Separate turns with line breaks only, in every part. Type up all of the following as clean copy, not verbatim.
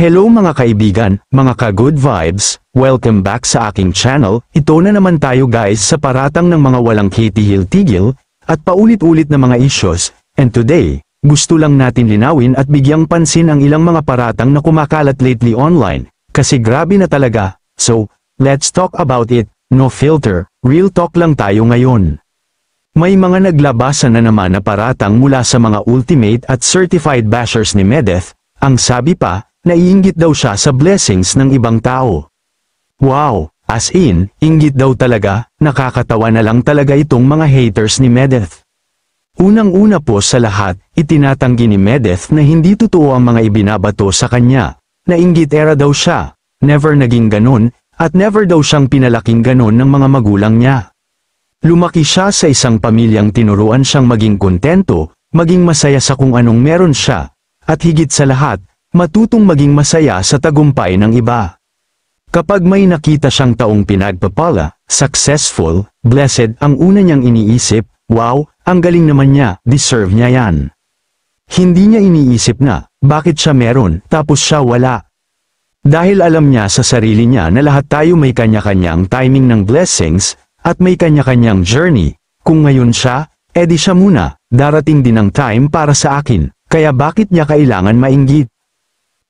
Hello mga kaibigan, mga ka-good vibes, welcome back sa aking channel. Ito na naman tayo guys sa paratang ng mga walang kitihil-tigil, at paulit-ulit na mga issues, and today, gusto lang natin linawin at bigyang pansin ang ilang mga paratang na kumakalat lately online, kasi grabe na talaga. So, let's talk about it, no filter, real talk lang tayo ngayon. May mga naglabasan na naman na paratang mula sa mga ultimate at certified bashers ni Medeth. Ang sabi pa, naiinggit daw siya sa blessings ng ibang tao. Wow, as in, inggit daw talaga, nakakatawa na lang talaga itong mga haters ni Medeth. Unang-una po sa lahat, itinatanggi ni Medeth na hindi totoo ang mga ibinabato sa kanya. Nainggit era daw siya, never naging ganun, at never daw siyang pinalaking ganun ng mga magulang niya. Lumaki siya sa isang pamilyang tinuruan siyang maging kontento, maging masaya sa kung anong meron siya, at higit sa lahat, matutong maging masaya sa tagumpay ng iba. Kapag may nakita siyang taong pinagpapala, successful, blessed, ang una niyang iniisip, wow, ang galing naman niya, deserve niya yan. Hindi niya iniisip na, bakit siya meron, tapos siya wala. Dahil alam niya sa sarili niya na lahat tayo may kanya-kanyang timing ng blessings, at may kanya-kanyang journey. Kung ngayon siya, edi siya muna, darating din ang time para sa akin, kaya bakit niya kailangan mainggit?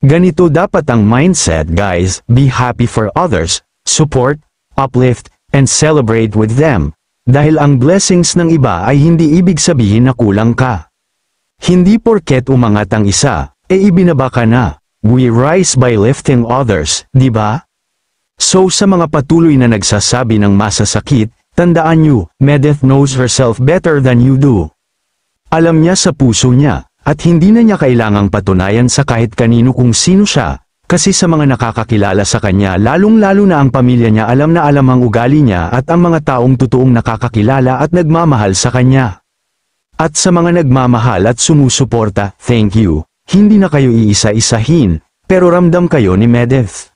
Ganito dapat ang mindset guys, be happy for others, support, uplift, and celebrate with them. Dahil ang blessings ng iba ay hindi ibig sabihin na kulang ka. Hindi porket umangat ang isa, ibinaba ka na. We rise by lifting others, di ba? So sa mga patuloy na nagsasabi ng masasakit, tandaan nyo, Medeth knows herself better than you do. Alam niya sa puso niya. At hindi na niya kailangang patunayan sa kahit kanino kung sino siya, kasi sa mga nakakakilala sa kanya lalong-lalo na ang pamilya niya alam na alam ang ugali niya at ang mga taong totoong nakakakilala at nagmamahal sa kanya. At sa mga nagmamahal at sumusuporta, thank you, hindi na kayo iisa-isahin, pero ramdam kayo ni Medeth.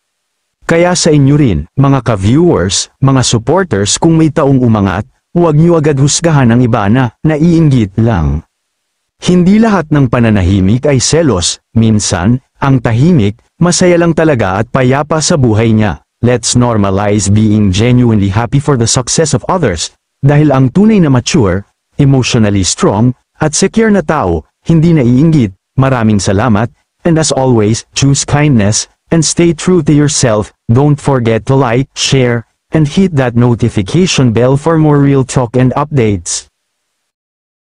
Kaya sa inyo rin, mga ka-viewers, mga supporters kung may taong umangat, huwag niyo agad husgahan ang iba na naiinggit lang. Hindi lahat ng pananahimik ay selos, minsan, ang tahimik, masaya lang talaga at payapa sa buhay niya. Let's normalize being genuinely happy for the success of others, dahil ang tunay na mature, emotionally strong, at secure na tao, hindi naiinggit. Maraming salamat, and as always, choose kindness, and stay true to yourself. Don't forget to like, share, and hit that notification bell for more real talk and updates.